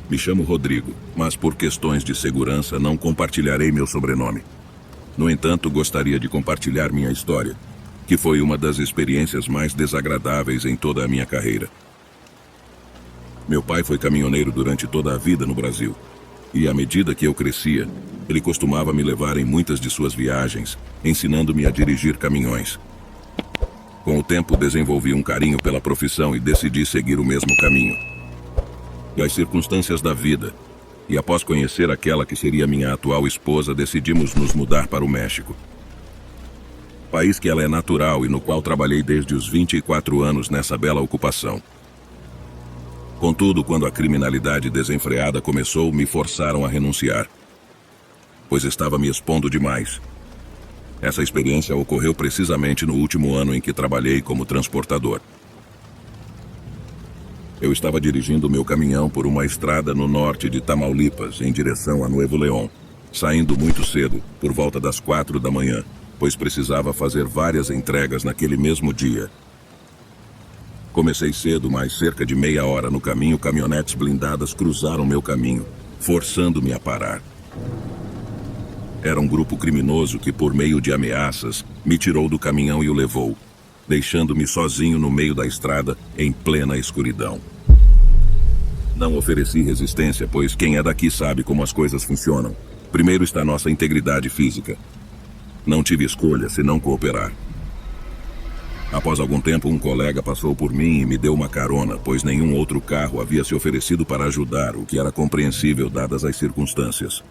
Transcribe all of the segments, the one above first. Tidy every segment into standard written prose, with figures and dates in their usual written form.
Me chamo Rodrigo, mas por questões de segurança não compartilharei meu sobrenome. No entanto, gostaria de compartilhar minha história, que foi uma das experiências mais desagradáveis em toda a minha carreira. Meu pai foi caminhoneiro durante toda a vida no Brasil, e à medida que eu crescia, ele costumava me levar em muitas de suas viagens, ensinando-me a dirigir caminhões. Com o tempo, desenvolvi um carinho pela profissão e decidi seguir o mesmo caminho. E as circunstâncias da vida, e após conhecer aquela que seria minha atual esposa, decidimos nos mudar para o México. País que ela é natural e no qual trabalhei desde os 24 anos nessa bela ocupação. Contudo, quando a criminalidade desenfreada começou, me forçaram a renunciar, pois estava me expondo demais. Essa experiência ocorreu precisamente no último ano em que trabalhei como transportador. Eu estava dirigindo meu caminhão por uma estrada no norte de Tamaulipas, em direção a Nuevo León, saindo muito cedo, por volta das 4 da manhã, pois precisava fazer várias entregas naquele mesmo dia. Comecei cedo, mas cerca de meia hora no caminho, caminhonetes blindadas cruzaram meu caminho, forçando-me a parar. Era um grupo criminoso que, por meio de ameaças, me tirou do caminhão e o levou, deixando-me sozinho no meio da estrada, em plena escuridão. Não ofereci resistência, pois quem é daqui sabe como as coisas funcionam. Primeiro está nossa integridade física. Não tive escolha senão cooperar. Após algum tempo, um colega passou por mim e me deu uma carona, pois nenhum outro carro havia se oferecido para ajudar, o que era compreensível dadas as circunstâncias.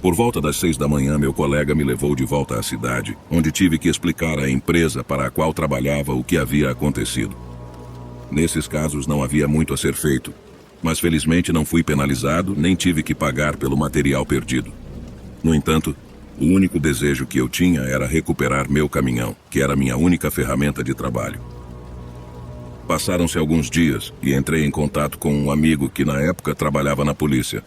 Por volta das 6 da manhã, meu colega me levou de volta à cidade, onde tive que explicar à empresa para a qual trabalhava o que havia acontecido. Nesses casos não havia muito a ser feito, mas felizmente não fui penalizado nem tive que pagar pelo material perdido. No entanto, o único desejo que eu tinha era recuperar meu caminhão, que era minha única ferramenta de trabalho. Passaram-se alguns dias e entrei em contato com um amigo que na época trabalhava na polícia.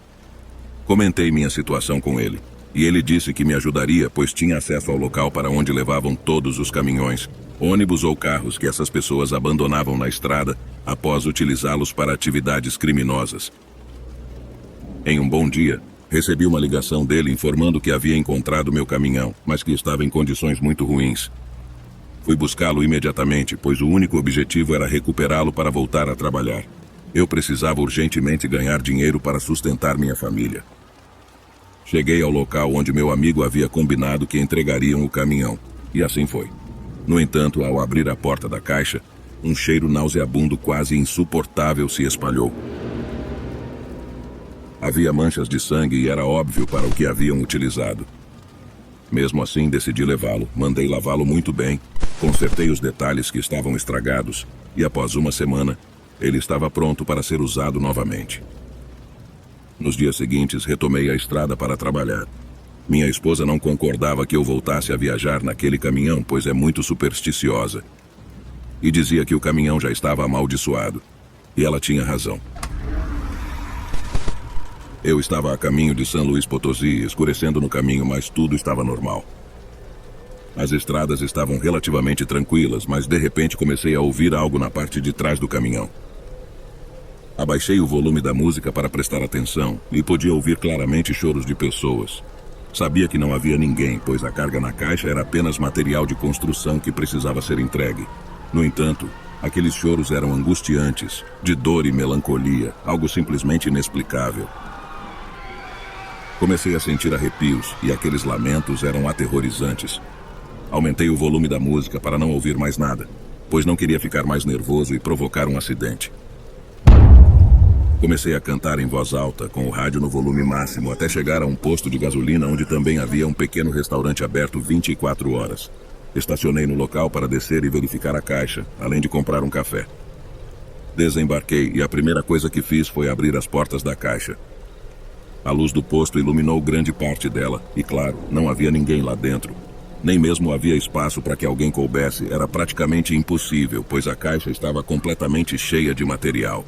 Comentei minha situação com ele, e ele disse que me ajudaria, pois tinha acesso ao local para onde levavam todos os caminhões, ônibus ou carros que essas pessoas abandonavam na estrada após utilizá-los para atividades criminosas. Em um bom dia, recebi uma ligação dele informando que havia encontrado meu caminhão, mas que estava em condições muito ruins. Fui buscá-lo imediatamente, pois o único objetivo era recuperá-lo para voltar a trabalhar. Eu precisava urgentemente ganhar dinheiro para sustentar minha família. Cheguei ao local onde meu amigo havia combinado que entregariam o caminhão, e assim foi. No entanto, ao abrir a porta da caixa, um cheiro nauseabundo quase insuportável se espalhou. Havia manchas de sangue e era óbvio para o que haviam utilizado. Mesmo assim, decidi levá-lo, mandei lavá-lo muito bem, consertei os detalhes que estavam estragados, e após uma semana, ele estava pronto para ser usado novamente. Nos dias seguintes, retomei a estrada para trabalhar. Minha esposa não concordava que eu voltasse a viajar naquele caminhão, pois é muito supersticiosa. E dizia que o caminhão já estava amaldiçoado. E ela tinha razão. Eu estava a caminho de São Luís Potosí, escurecendo no caminho, mas tudo estava normal. As estradas estavam relativamente tranquilas, mas de repente comecei a ouvir algo na parte de trás do caminhão. Abaixei o volume da música para prestar atenção e podia ouvir claramente choros de pessoas. Sabia que não havia ninguém, pois a carga na caixa era apenas material de construção que precisava ser entregue. No entanto, aqueles choros eram angustiantes, de dor e melancolia, algo simplesmente inexplicável. Comecei a sentir arrepios e aqueles lamentos eram aterrorizantes. Aumentei o volume da música para não ouvir mais nada, pois não queria ficar mais nervoso e provocar um acidente. Comecei a cantar em voz alta, com o rádio no volume máximo, até chegar a um posto de gasolina onde também havia um pequeno restaurante aberto 24 horas. Estacionei no local para descer e verificar a caixa, além de comprar um café. Desembarquei e a primeira coisa que fiz foi abrir as portas da caixa. A luz do posto iluminou grande parte dela, e claro, não havia ninguém lá dentro. Nem mesmo havia espaço para que alguém coubesse, era praticamente impossível, pois a caixa estava completamente cheia de material.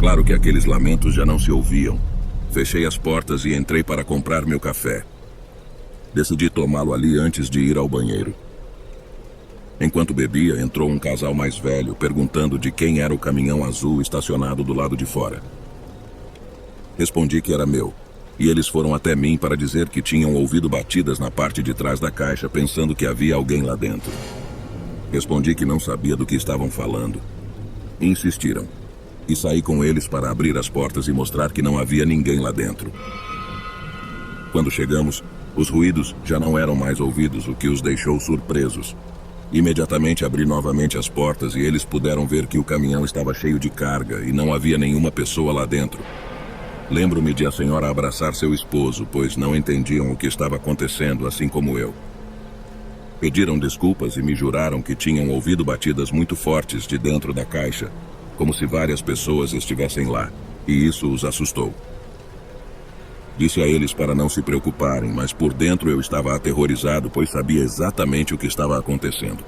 Claro que aqueles lamentos já não se ouviam. Fechei as portas e entrei para comprar meu café. Decidi tomá-lo ali antes de ir ao banheiro. Enquanto bebia, entrou um casal mais velho, perguntando de quem era o caminhão azul estacionado do lado de fora. Respondi que era meu, e eles foram até mim para dizer que tinham ouvido batidas na parte de trás da caixa, pensando que havia alguém lá dentro. Respondi que não sabia do que estavam falando. Insistiram, e saí com eles para abrir as portas e mostrar que não havia ninguém lá dentro. Quando chegamos, os ruídos já não eram mais ouvidos, o que os deixou surpresos. Imediatamente abri novamente as portas e eles puderam ver que o caminhão estava cheio de carga e não havia nenhuma pessoa lá dentro. Lembro-me de a senhora abraçar seu esposo, pois não entendiam o que estava acontecendo, assim como eu. Pediram desculpas e me juraram que tinham ouvido batidas muito fortes de dentro da caixa, como se várias pessoas estivessem lá, e isso os assustou. Disse a eles para não se preocuparem, mas por dentro eu estava aterrorizado, pois sabia exatamente o que estava acontecendo.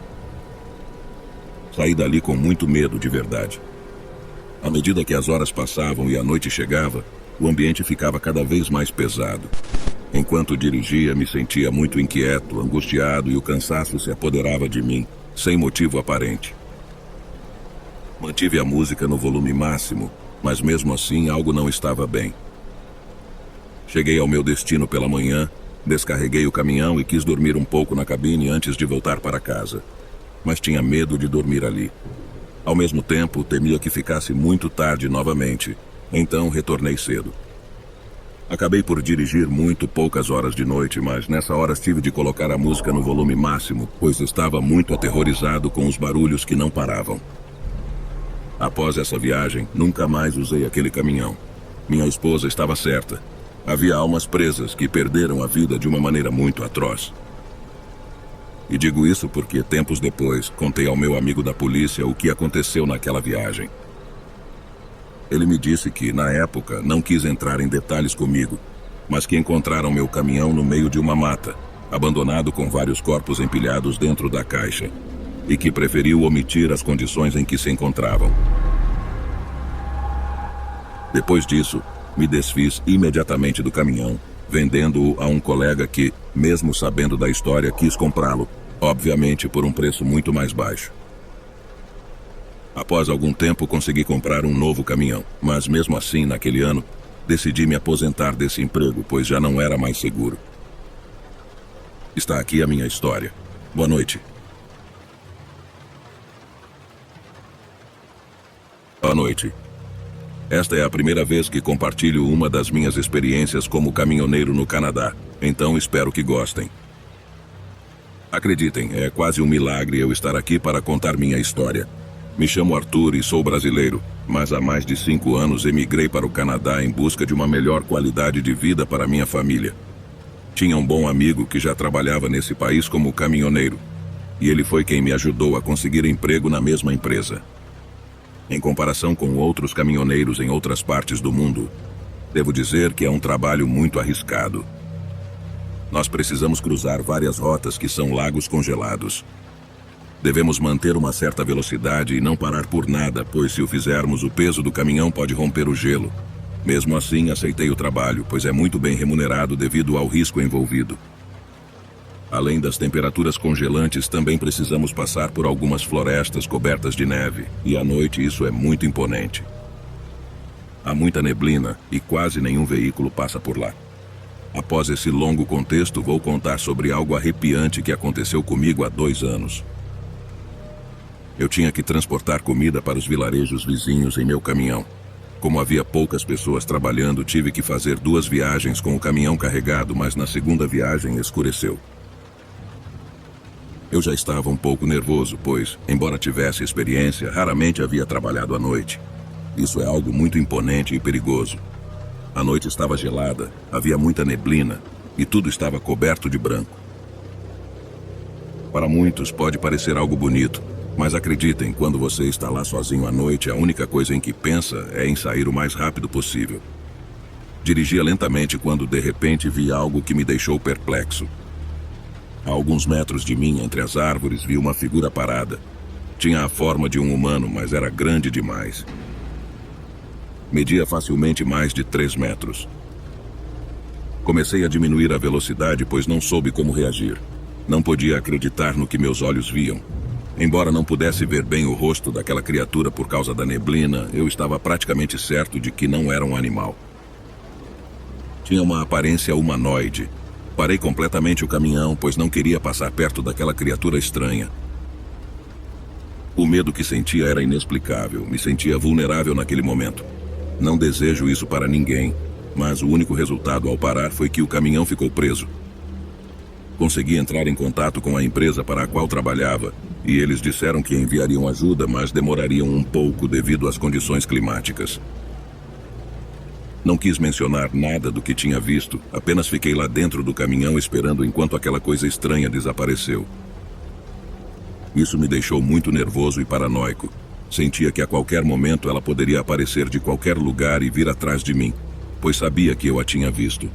Saí dali com muito medo de verdade. À medida que as horas passavam e a noite chegava, o ambiente ficava cada vez mais pesado. Enquanto dirigia, me sentia muito inquieto, angustiado e o cansaço se apoderava de mim, sem motivo aparente. Mantive a música no volume máximo, mas mesmo assim algo não estava bem. Cheguei ao meu destino pela manhã, descarreguei o caminhão e quis dormir um pouco na cabine antes de voltar para casa. Mas tinha medo de dormir ali. Ao mesmo tempo, temia que ficasse muito tarde novamente, então retornei cedo. Acabei por dirigir muito poucas horas de noite, mas nessa hora tive de colocar a música no volume máximo, pois estava muito aterrorizado com os barulhos que não paravam. Após essa viagem, nunca mais usei aquele caminhão. Minha esposa estava certa. Havia almas presas que perderam a vida de uma maneira muito atroz. E digo isso porque, tempos depois, contei ao meu amigo da polícia o que aconteceu naquela viagem. Ele me disse que, na época, não quis entrar em detalhes comigo, mas que encontraram meu caminhão no meio de uma mata, abandonado com vários corpos empilhados dentro da caixa, e que preferiu omitir as condições em que se encontravam. Depois disso, me desfiz imediatamente do caminhão, vendendo-o a um colega que, mesmo sabendo da história, quis comprá-lo, obviamente por um preço muito mais baixo. Após algum tempo consegui comprar um novo caminhão, mas mesmo assim, naquele ano, decidi me aposentar desse emprego, pois já não era mais seguro. Está aqui a minha história. Boa noite. Boa noite. Esta é a primeira vez que compartilho uma das minhas experiências como caminhoneiro no Canadá, então espero que gostem. Acreditem, é quase um milagre eu estar aqui para contar minha história. Me chamo Arthur e sou brasileiro, mas há mais de 5 anos emigrei para o Canadá em busca de uma melhor qualidade de vida para minha família. Tinha um bom amigo que já trabalhava nesse país como caminhoneiro, e ele foi quem me ajudou a conseguir emprego na mesma empresa. Em comparação com outros caminhoneiros em outras partes do mundo, devo dizer que é um trabalho muito arriscado. Nós precisamos cruzar várias rotas que são lagos congelados. Devemos manter uma certa velocidade e não parar por nada, pois se o fizermos, o peso do caminhão pode romper o gelo. Mesmo assim, aceitei o trabalho, pois é muito bem remunerado devido ao risco envolvido. Além das temperaturas congelantes, também precisamos passar por algumas florestas cobertas de neve, e à noite isso é muito imponente. Há muita neblina e quase nenhum veículo passa por lá. Após esse longo contexto, vou contar sobre algo arrepiante que aconteceu comigo há 2 anos. Eu tinha que transportar comida para os vilarejos vizinhos em meu caminhão. Como havia poucas pessoas trabalhando, tive que fazer 2 viagens com o caminhão carregado, mas na segunda viagem escureceu. Eu já estava um pouco nervoso, pois, embora tivesse experiência, raramente havia trabalhado à noite. Isso é algo muito imponente e perigoso. A noite estava gelada, havia muita neblina e tudo estava coberto de branco. Para muitos pode parecer algo bonito, mas acreditem, quando você está lá sozinho à noite, a única coisa em que pensa é em sair o mais rápido possível. Dirigia lentamente quando de repente vi algo que me deixou perplexo. A alguns metros de mim, entre as árvores, vi uma figura parada. Tinha a forma de um humano, mas era grande demais. Media facilmente mais de 3 metros. Comecei a diminuir a velocidade, pois não soube como reagir. Não podia acreditar no que meus olhos viam. Embora não pudesse ver bem o rosto daquela criatura por causa da neblina, eu estava praticamente certo de que não era um animal. Tinha uma aparência humanoide. Parei completamente o caminhão, pois não queria passar perto daquela criatura estranha. O medo que sentia era inexplicável, me sentia vulnerável naquele momento. Não desejo isso para ninguém, mas o único resultado ao parar foi que o caminhão ficou preso. Consegui entrar em contato com a empresa para a qual trabalhava, e eles disseram que enviariam ajuda, mas demorariam um pouco devido às condições climáticas. Não quis mencionar nada do que tinha visto, apenas fiquei lá dentro do caminhão esperando enquanto aquela coisa estranha desapareceu. Isso me deixou muito nervoso e paranoico. Sentia que a qualquer momento ela poderia aparecer de qualquer lugar e vir atrás de mim, pois sabia que eu a tinha visto.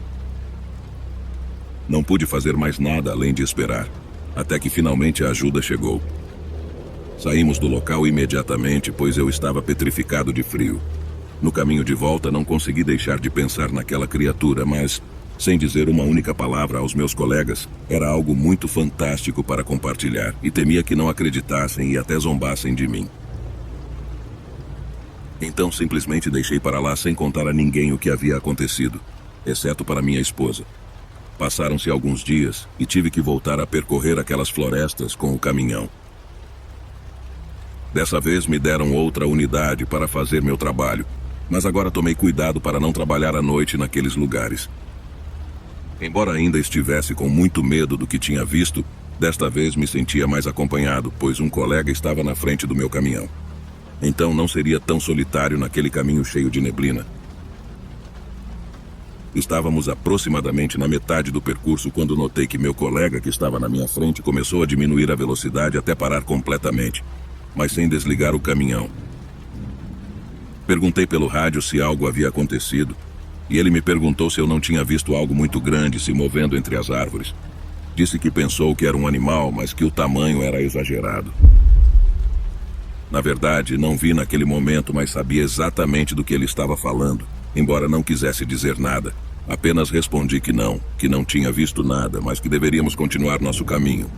Não pude fazer mais nada além de esperar, até que finalmente a ajuda chegou. Saímos do local imediatamente, pois eu estava petrificado de frio. No caminho de volta não consegui deixar de pensar naquela criatura, mas, sem dizer uma única palavra aos meus colegas, era algo muito fantástico para compartilhar, e temia que não acreditassem e até zombassem de mim. Então simplesmente deixei para lá sem contar a ninguém o que havia acontecido, exceto para minha esposa. Passaram-se alguns dias e tive que voltar a percorrer aquelas florestas com o caminhão. Dessa vez me deram outra unidade para fazer meu trabalho, mas agora tomei cuidado para não trabalhar à noite naqueles lugares. Embora ainda estivesse com muito medo do que tinha visto, desta vez me sentia mais acompanhado, pois um colega estava na frente do meu caminhão. Então não seria tão solitário naquele caminho cheio de neblina. Estávamos aproximadamente na metade do percurso quando notei que meu colega que estava na minha frente começou a diminuir a velocidade até parar completamente, mas sem desligar o caminhão. Perguntei pelo rádio se algo havia acontecido, e ele me perguntou se eu não tinha visto algo muito grande se movendo entre as árvores. Disse que pensou que era um animal, mas que o tamanho era exagerado. Na verdade, não vi naquele momento, mas sabia exatamente do que ele estava falando, embora não quisesse dizer nada. Apenas respondi que não tinha visto nada, mas que deveríamos continuar nosso caminho.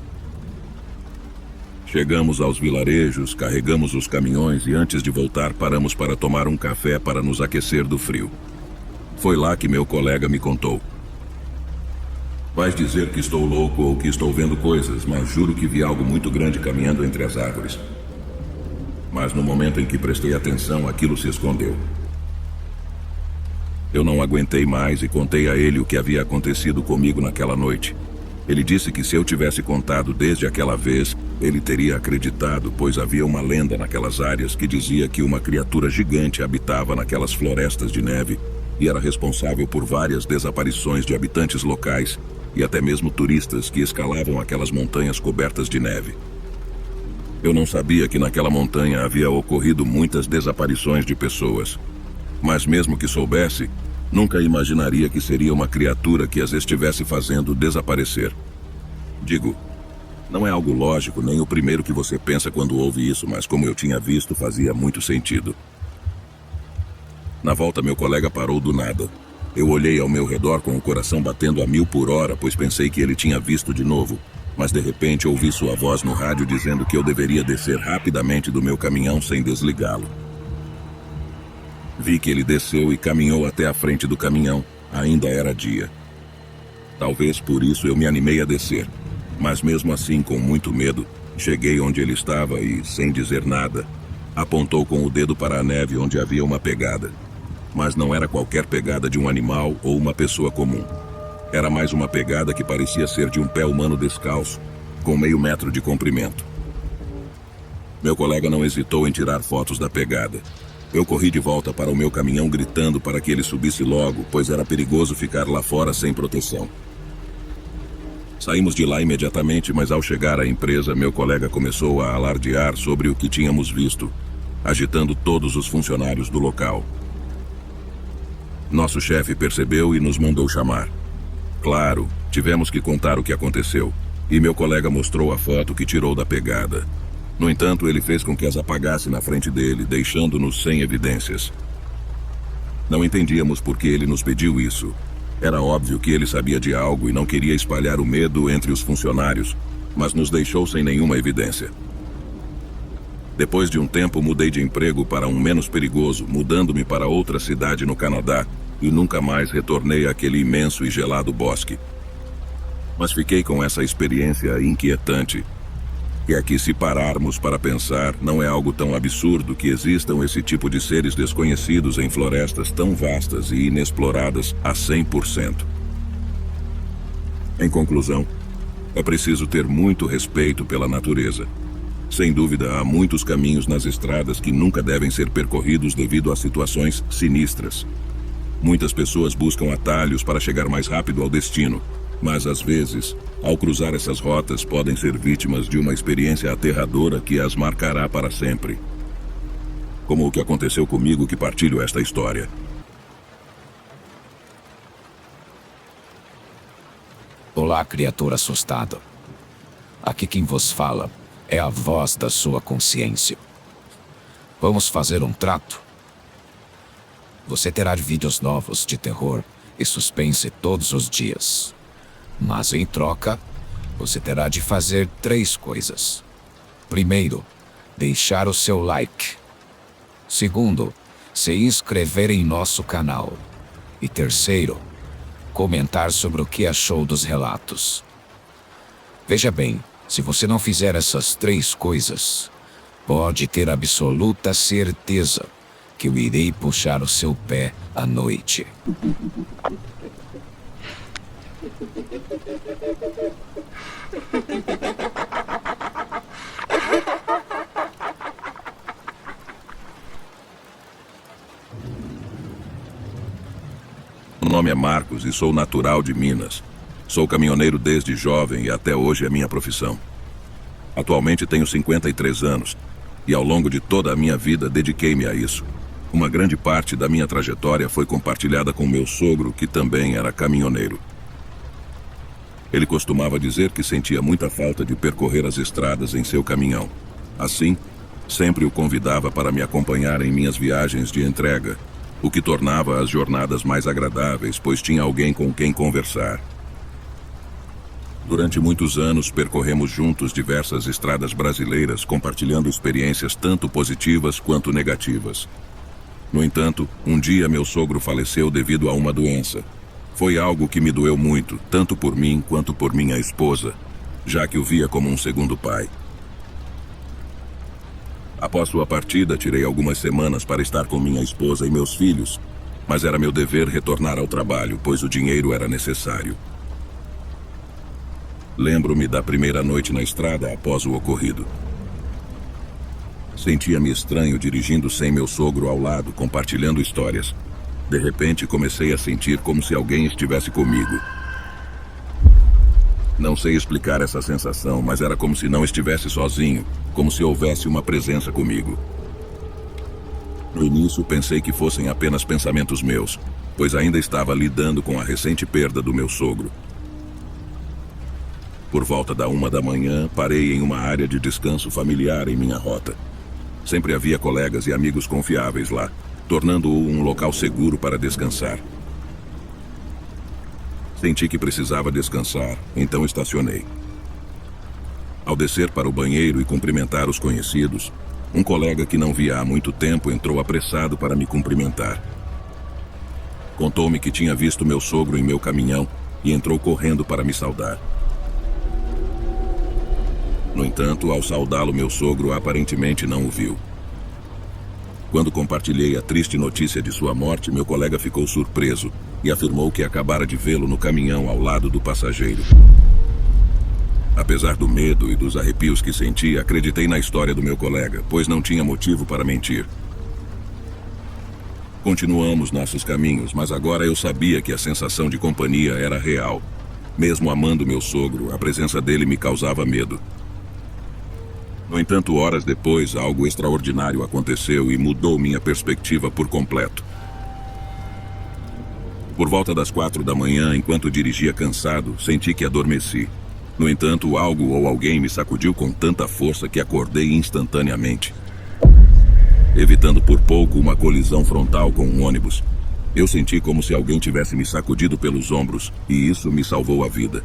Chegamos aos vilarejos, carregamos os caminhões e antes de voltar paramos para tomar um café para nos aquecer do frio. Foi lá que meu colega me contou. Vais dizer que estou louco ou que estou vendo coisas, mas juro que vi algo muito grande caminhando entre as árvores. Mas no momento em que prestei atenção, aquilo se escondeu. Eu não aguentei mais e contei a ele o que havia acontecido comigo naquela noite. Ele disse que se eu tivesse contado desde aquela vez, ele teria acreditado, pois havia uma lenda naquelas áreas que dizia que uma criatura gigante habitava naquelas florestas de neve e era responsável por várias desaparições de habitantes locais e até mesmo turistas que escalavam aquelas montanhas cobertas de neve. Eu não sabia que naquela montanha havia ocorrido muitas desaparições de pessoas. Mas mesmo que soubesse, nunca imaginaria que seria uma criatura que as estivesse fazendo desaparecer. Digo, não é algo lógico, nem o primeiro que você pensa quando ouve isso, mas como eu tinha visto, fazia muito sentido. Na volta, meu colega parou do nada. Eu olhei ao meu redor com o coração batendo a 1000 por hora, pois pensei que ele tinha visto de novo. Mas de repente ouvi sua voz no rádio dizendo que eu deveria descer rapidamente do meu caminhão sem desligá-lo. Vi que ele desceu e caminhou até a frente do caminhão. Ainda era dia. Talvez por isso eu me animei a descer. Mas mesmo assim, com muito medo, cheguei onde ele estava e, sem dizer nada, apontou com o dedo para a neve onde havia uma pegada. Mas não era qualquer pegada de um animal ou uma pessoa comum. Era mais uma pegada que parecia ser de um pé humano descalço, com meio metro de comprimento. Meu colega não hesitou em tirar fotos da pegada. Eu corri de volta para o meu caminhão gritando para que ele subisse logo, pois era perigoso ficar lá fora sem proteção. Saímos de lá imediatamente, mas ao chegar à empresa, meu colega começou a alardear sobre o que tínhamos visto, agitando todos os funcionários do local. Nosso chefe percebeu e nos mandou chamar. Claro, tivemos que contar o que aconteceu, e meu colega mostrou a foto que tirou da pegada. No entanto, ele fez com que as apagasse na frente dele, deixando-nos sem evidências. Não entendíamos por que ele nos pediu isso. Era óbvio que ele sabia de algo e não queria espalhar o medo entre os funcionários, mas nos deixou sem nenhuma evidência. Depois de um tempo, mudei de emprego para um menos perigoso, mudando-me para outra cidade no Canadá, e nunca mais retornei àquele imenso e gelado bosque. Mas fiquei com essa experiência inquietante, que é que, se pararmos para pensar, não é algo tão absurdo que existam esse tipo de seres desconhecidos em florestas tão vastas e inexploradas a 100%. Em conclusão, é preciso ter muito respeito pela natureza. Sem dúvida, há muitos caminhos nas estradas que nunca devem ser percorridos devido a situações sinistras. Muitas pessoas buscam atalhos para chegar mais rápido ao destino, mas às vezes, ao cruzar essas rotas, podem ser vítimas de uma experiência aterradora que as marcará para sempre. Como o que aconteceu comigo, que partilho esta história. Olá, criatura assustada. Aqui quem vos fala é a voz da sua consciência. Vamos fazer um trato? Você terá vídeos novos de terror e suspense todos os dias. Mas em troca, você terá de fazer 3 coisas. Primeiro, deixar o seu like. Segundo, se inscrever em nosso canal. E terceiro, comentar sobre o que achou dos relatos. Veja bem, se você não fizer essas 3 coisas, pode ter absoluta certeza que eu irei puxar o seu pé à noite. Meu nome é Marcos e sou natural de Minas. Sou caminhoneiro desde jovem e até hoje é minha profissão. Atualmente tenho 53 anos e ao longo de toda a minha vida dediquei-me a isso. Uma grande parte da minha trajetória foi compartilhada com meu sogro, que também era caminhoneiro. Ele costumava dizer que sentia muita falta de percorrer as estradas em seu caminhão. Assim, sempre o convidava para me acompanhar em minhas viagens de entrega, o que tornava as jornadas mais agradáveis, pois tinha alguém com quem conversar. Durante muitos anos, percorremos juntos diversas estradas brasileiras, compartilhando experiências tanto positivas quanto negativas. No entanto, um dia meu sogro faleceu devido a uma doença. Foi algo que me doeu muito, tanto por mim quanto por minha esposa, já que o via como um segundo pai. Após sua partida, tirei algumas semanas para estar com minha esposa e meus filhos, mas era meu dever retornar ao trabalho, pois o dinheiro era necessário. Lembro-me da primeira noite na estrada após o ocorrido. Sentia-me estranho dirigindo sem meu sogro ao lado, compartilhando histórias. De repente, comecei a sentir como se alguém estivesse comigo. Não sei explicar essa sensação, mas era como se não estivesse sozinho, como se houvesse uma presença comigo. No início, pensei que fossem apenas pensamentos meus, pois ainda estava lidando com a recente perda do meu sogro. Por volta da 1 da manhã, parei em uma área de descanso familiar em minha rota. Sempre havia colegas e amigos confiáveis lá, tornando-o um local seguro para descansar. Senti que precisava descansar, então estacionei. Ao descer para o banheiro e cumprimentar os conhecidos, um colega que não via há muito tempo entrou apressado para me cumprimentar. Contou-me que tinha visto meu sogro em meu caminhão e entrou correndo para me saudar. No entanto, ao saudá-lo, meu sogro aparentemente não o viu. Quando compartilhei a triste notícia de sua morte, meu colega ficou surpreso e afirmou que acabara de vê-lo no caminhão ao lado do passageiro. Apesar do medo e dos arrepios que senti, acreditei na história do meu colega, pois não tinha motivo para mentir. Continuamos nossos caminhos, mas agora eu sabia que a sensação de companhia era real. Mesmo amando meu sogro, a presença dele me causava medo. No entanto, horas depois, algo extraordinário aconteceu e mudou minha perspectiva por completo. Por volta das 4 da manhã, enquanto dirigia cansado, senti que adormeci. No entanto, algo ou alguém me sacudiu com tanta força que acordei instantaneamente, evitando por pouco uma colisão frontal com um ônibus. Eu senti como se alguém tivesse me sacudido pelos ombros, e isso me salvou a vida.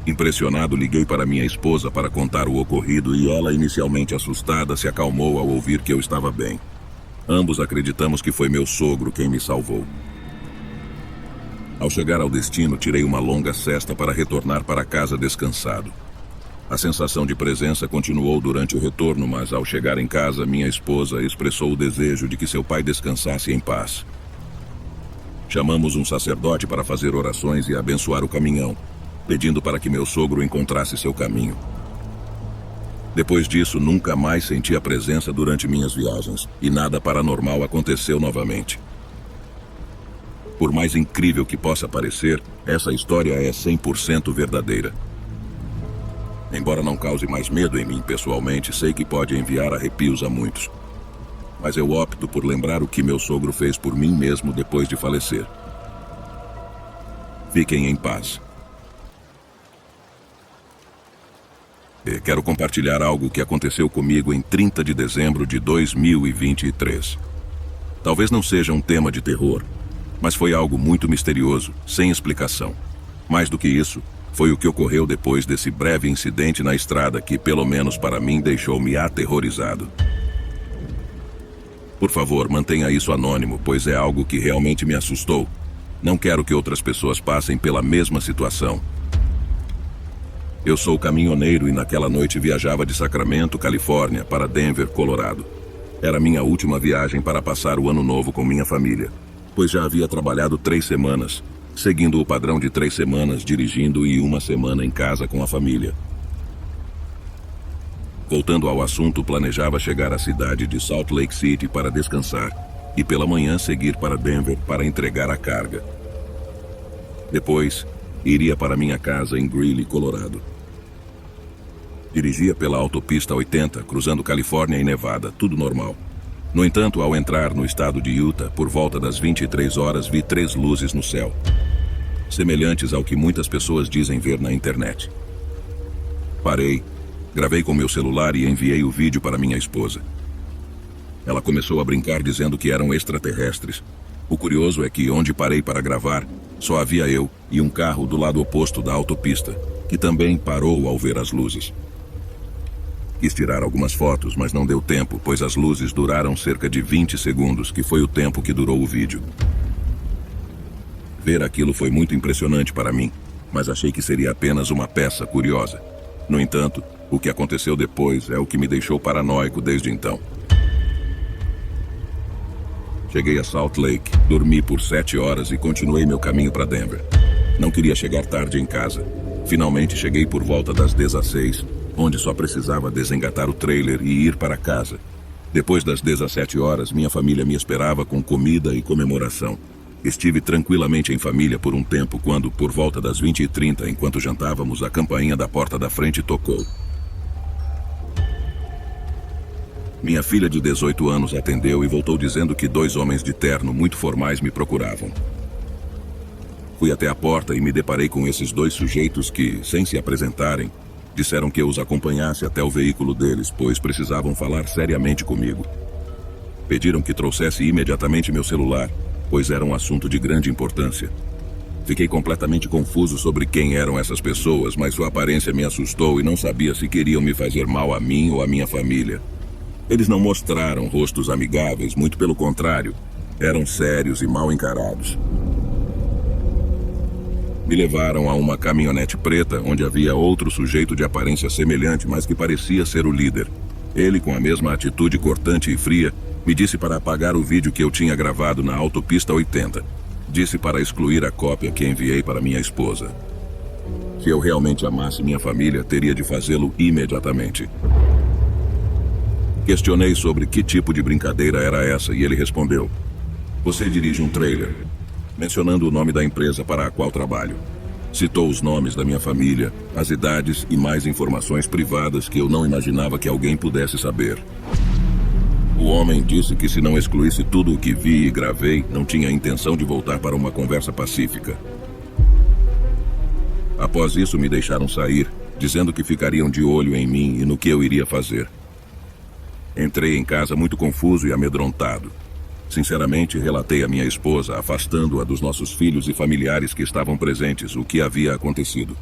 Impressionado, liguei para minha esposa para contar o ocorrido e ela, inicialmente assustada, se acalmou ao ouvir que eu estava bem. Ambos acreditamos que foi meu sogro quem me salvou. Ao chegar ao destino, tirei uma longa sesta para retornar para casa descansado. A sensação de presença continuou durante o retorno, mas ao chegar em casa, minha esposa expressou o desejo de que seu pai descansasse em paz. Chamamos um sacerdote para fazer orações e abençoar o caminhão, pedindo para que meu sogro encontrasse seu caminho. Depois disso, nunca mais senti a presença durante minhas viagens, e nada paranormal aconteceu novamente. Por mais incrível que possa parecer, essa história é 100% verdadeira. Embora não cause mais medo em mim pessoalmente, sei que pode enviar arrepios a muitos. Mas eu opto por lembrar o que meu sogro fez por mim mesmo depois de falecer. Fiquem em paz. Quero compartilhar algo que aconteceu comigo em 30 de dezembro de 2023. Talvez não seja um tema de terror, mas foi algo muito misterioso, sem explicação. Mais do que isso, foi o que ocorreu depois desse breve incidente na estrada que, pelo menos para mim, deixou-me aterrorizado. Por favor, mantenha isso anônimo, pois é algo que realmente me assustou. Não quero que outras pessoas passem pela mesma situação. Eu sou caminhoneiro e naquela noite viajava de Sacramento, Califórnia, para Denver, Colorado. Era minha última viagem para passar o ano novo com minha família, pois já havia trabalhado 3 semanas, seguindo o padrão de 3 semanas dirigindo e 1 semana em casa com a família. Voltando ao assunto, planejava chegar à cidade de Salt Lake City para descansar e pela manhã seguir para Denver para entregar a carga. Depois, iria para minha casa em Greeley, Colorado. Dirigia pela autopista 80, cruzando Califórnia e Nevada, tudo normal. No entanto, ao entrar no estado de Utah, por volta das 23 horas, vi 3 luzes no céu, semelhantes ao que muitas pessoas dizem ver na internet. Parei, gravei com meu celular e enviei o vídeo para minha esposa. Ela começou a brincar dizendo que eram extraterrestres. O curioso é que, onde parei para gravar, só havia eu e um carro do lado oposto da autopista, que também parou ao ver as luzes. Quis tirar algumas fotos, mas não deu tempo, pois as luzes duraram cerca de 20 segundos, que foi o tempo que durou o vídeo. Ver aquilo foi muito impressionante para mim, mas achei que seria apenas uma peça curiosa. No entanto, o que aconteceu depois é o que me deixou paranoico desde então. Cheguei a Salt Lake, dormi por 7 horas e continuei meu caminho para Denver. Não queria chegar tarde em casa. Finalmente cheguei por volta das 16, onde só precisava desengatar o trailer e ir para casa. Depois das 17 horas, minha família me esperava com comida e comemoração. Estive tranquilamente em família por um tempo quando, por volta das 20h30, enquanto jantávamos, a campainha da porta da frente tocou. Minha filha de 18 anos atendeu e voltou dizendo que 2 homens de terno muito formais me procuravam. Fui até a porta e me deparei com esses 2 sujeitos que, sem se apresentarem, disseram que eu os acompanhasse até o veículo deles, pois precisavam falar seriamente comigo. Pediram que trouxesse imediatamente meu celular, pois era um assunto de grande importância. Fiquei completamente confuso sobre quem eram essas pessoas, mas sua aparência me assustou e não sabia se queriam me fazer mal a mim ou à minha família. Eles não mostraram rostos amigáveis, muito pelo contrário, eram sérios e mal encarados. Me levaram a uma caminhonete preta, onde havia outro sujeito de aparência semelhante, mas que parecia ser o líder. Ele, com a mesma atitude cortante e fria, me disse para apagar o vídeo que eu tinha gravado na autopista 80. Disse para excluir a cópia que enviei para minha esposa. Se eu realmente amasse minha família, teria de fazê-lo imediatamente. Questionei sobre que tipo de brincadeira era essa e ele respondeu: "Você dirige um trailer", mencionando o nome da empresa para a qual trabalho. Citou os nomes da minha família, as idades e mais informações privadas que eu não imaginava que alguém pudesse saber. O homem disse que se não excluísse tudo o que vi e gravei, não tinha intenção de voltar para uma conversa pacífica. Após isso, me deixaram sair, dizendo que ficariam de olho em mim e no que eu iria fazer. Entrei em casa muito confuso e amedrontado. Sinceramente, relatei à minha esposa, afastando-a dos nossos filhos e familiares que estavam presentes, o que havia acontecido.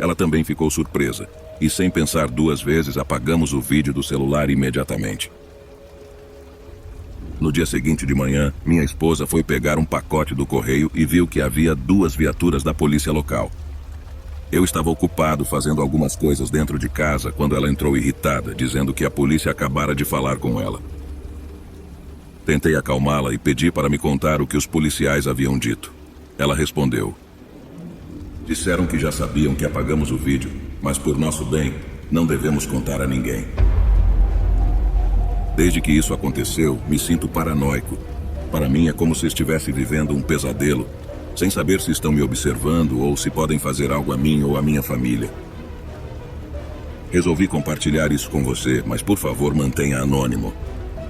Ela também ficou surpresa, e sem pensar duas vezes apagamos o vídeo do celular imediatamente. No dia seguinte de manhã, minha esposa foi pegar um pacote do correio e viu que havia 2 viaturas da polícia local. Eu estava ocupado fazendo algumas coisas dentro de casa quando ela entrou irritada, dizendo que a polícia acabara de falar com ela. Tentei acalmá-la e pedi para me contar o que os policiais haviam dito. Ela respondeu: disseram que já sabiam que apagamos o vídeo, mas por nosso bem, não devemos contar a ninguém. Desde que isso aconteceu, me sinto paranoico. Para mim é como se estivesse vivendo um pesadelo, sem saber se estão me observando ou se podem fazer algo a mim ou à minha família. Resolvi compartilhar isso com você, mas por favor mantenha anônimo.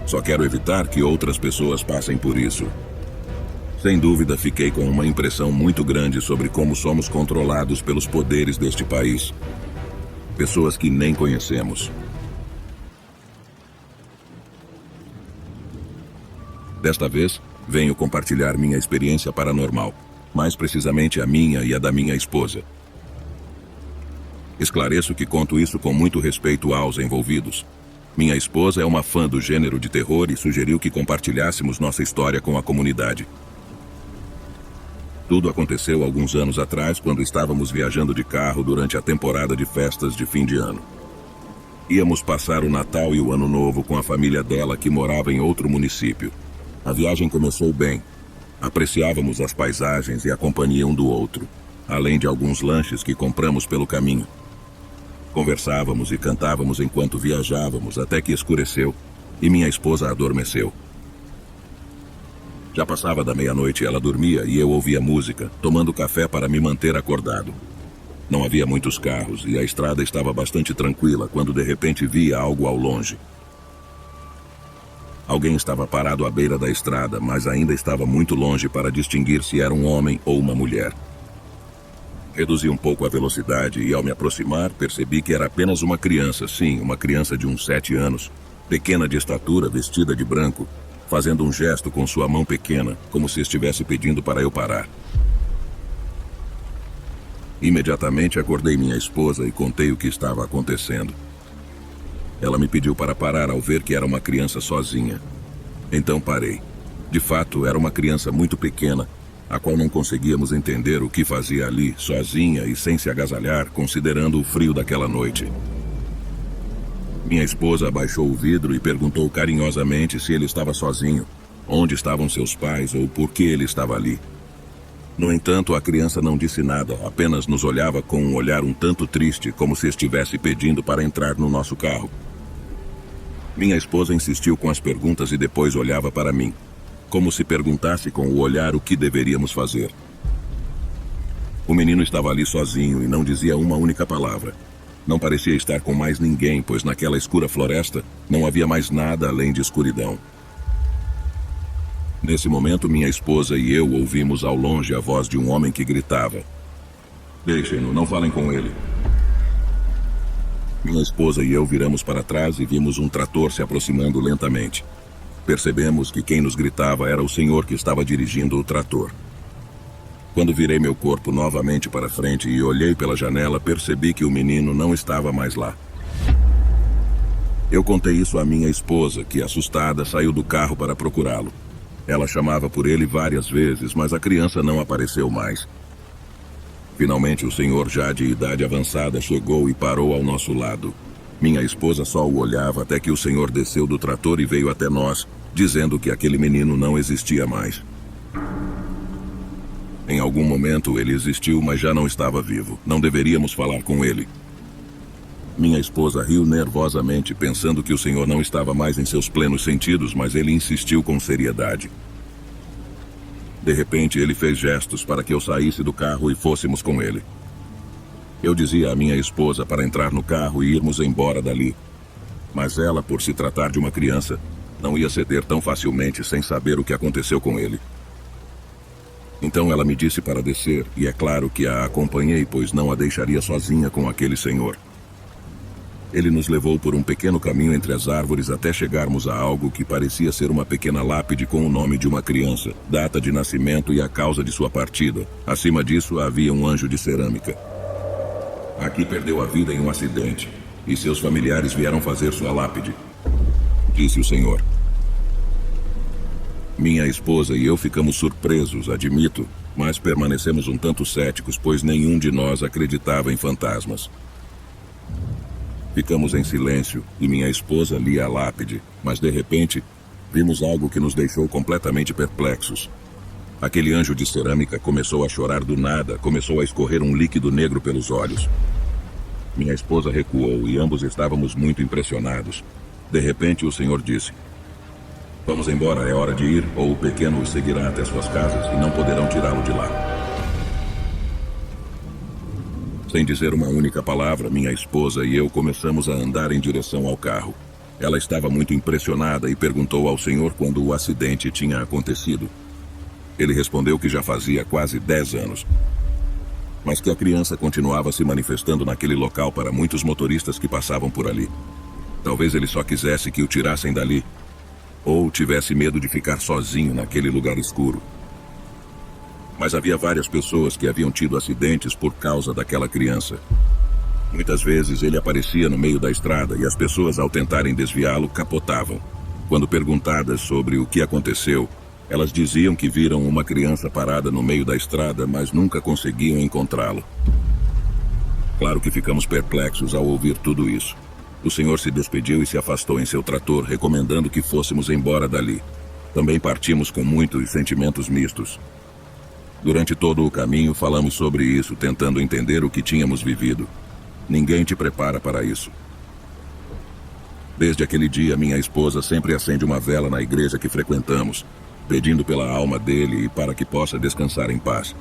Só quero evitar que outras pessoas passem por isso. Sem dúvida, fiquei com uma impressão muito grande sobre como somos controlados pelos poderes deste país. Pessoas que nem conhecemos. Desta vez, venho compartilhar minha experiência paranormal, mais precisamente a minha e a da minha esposa. Esclareço que conto isso com muito respeito aos envolvidos. Minha esposa é uma fã do gênero de terror e sugeriu que compartilhássemos nossa história com a comunidade. Tudo aconteceu alguns anos atrás, quando estávamos viajando de carro durante a temporada de festas de fim de ano. Íamos passar o Natal e o Ano Novo com a família dela, que morava em outro município. A viagem começou bem. Apreciávamos as paisagens e a companhia um do outro, além de alguns lanches que compramos pelo caminho. Conversávamos e cantávamos enquanto viajávamos, até que escureceu e minha esposa adormeceu. Já passava da meia-noite e ela dormia, e eu ouvia música, tomando café para me manter acordado. Não havia muitos carros e a estrada estava bastante tranquila quando de repente via algo ao longe. Alguém estava parado à beira da estrada, mas ainda estava muito longe para distinguir se era um homem ou uma mulher. Reduzi um pouco a velocidade e, ao me aproximar, percebi que era apenas uma criança, sim, uma criança de uns 7 anos, pequena de estatura, vestida de branco, fazendo um gesto com sua mão pequena, como se estivesse pedindo para eu parar. Imediatamente acordei minha esposa e contei o que estava acontecendo. Ela me pediu para parar ao ver que era uma criança sozinha. Então parei. De fato, era uma criança muito pequena, a qual não conseguíamos entender o que fazia ali, sozinha e sem se agasalhar, considerando o frio daquela noite. Minha esposa abaixou o vidro e perguntou carinhosamente se ele estava sozinho, onde estavam seus pais ou por que ele estava ali. No entanto, a criança não disse nada, apenas nos olhava com um olhar um tanto triste, como se estivesse pedindo para entrar no nosso carro. Minha esposa insistiu com as perguntas e depois olhava para mim, como se perguntasse com o olhar o que deveríamos fazer. O menino estava ali sozinho e não dizia uma única palavra. Não parecia estar com mais ninguém, pois naquela escura floresta não havia mais nada além de escuridão. Nesse momento, minha esposa e eu ouvimos ao longe a voz de um homem que gritava: "Deixem-no, não falem com ele." Minha esposa e eu viramos para trás e vimos um trator se aproximando lentamente. Percebemos que quem nos gritava era o senhor que estava dirigindo o trator. Quando virei meu corpo novamente para frente e olhei pela janela, percebi que o menino não estava mais lá. Eu contei isso à minha esposa, que, assustada, saiu do carro para procurá-lo. Ela chamava por ele várias vezes, mas a criança não apareceu mais. Finalmente, o senhor, já de idade avançada, chegou e parou ao nosso lado. Minha esposa só o olhava até que o senhor desceu do trator e veio até nós, dizendo que aquele menino não existia mais. Em algum momento ele existiu, mas já não estava vivo. Não deveríamos falar com ele. Minha esposa riu nervosamente, pensando que o senhor não estava mais em seus plenos sentidos, mas ele insistiu com seriedade. De repente, ele fez gestos para que eu saísse do carro e fôssemos com ele. Eu dizia à minha esposa para entrar no carro e irmos embora dali. Mas ela, por se tratar de uma criança, não ia ceder tão facilmente sem saber o que aconteceu com ele. Então ela me disse para descer, e é claro que a acompanhei, pois não a deixaria sozinha com aquele senhor. Ele nos levou por um pequeno caminho entre as árvores até chegarmos a algo que parecia ser uma pequena lápide com o nome de uma criança, data de nascimento e a causa de sua partida. Acima disso havia um anjo de cerâmica. Aqui perdeu a vida em um acidente, e seus familiares vieram fazer sua lápide, disse o senhor. Minha esposa e eu ficamos surpresos, admito, mas permanecemos um tanto céticos, pois nenhum de nós acreditava em fantasmas. Ficamos em silêncio e minha esposa lia a lápide, mas de repente, vimos algo que nos deixou completamente perplexos. Aquele anjo de cerâmica começou a chorar do nada, começou a escorrer um líquido negro pelos olhos. Minha esposa recuou e ambos estávamos muito impressionados. De repente, o senhor disse: "Vamos embora, é hora de ir, ou o pequeno os seguirá até suas casas e não poderão tirá-lo de lá." Sem dizer uma única palavra, minha esposa e eu começamos a andar em direção ao carro. Ela estava muito impressionada e perguntou ao senhor quando o acidente tinha acontecido. Ele respondeu que já fazia quase 10 anos. Mas que a criança continuava se manifestando naquele local para muitos motoristas que passavam por ali. Talvez ele só quisesse que o tirassem dali, ou tivesse medo de ficar sozinho naquele lugar escuro. Mas havia várias pessoas que haviam tido acidentes por causa daquela criança. Muitas vezes ele aparecia no meio da estrada e as pessoas, ao tentarem desviá-lo, capotavam. Quando perguntadas sobre o que aconteceu, elas diziam que viram uma criança parada no meio da estrada, mas nunca conseguiam encontrá-lo. Claro que ficamos perplexos ao ouvir tudo isso. O senhor se despediu e se afastou em seu trator, recomendando que fôssemos embora dali. Também partimos com muitos sentimentos mistos. Durante todo o caminho falamos sobre isso, tentando entender o que tínhamos vivido. Ninguém te prepara para isso. Desde aquele dia, minha esposa sempre acende uma vela na igreja que frequentamos, pedindo pela alma dele e para que possa descansar em paz.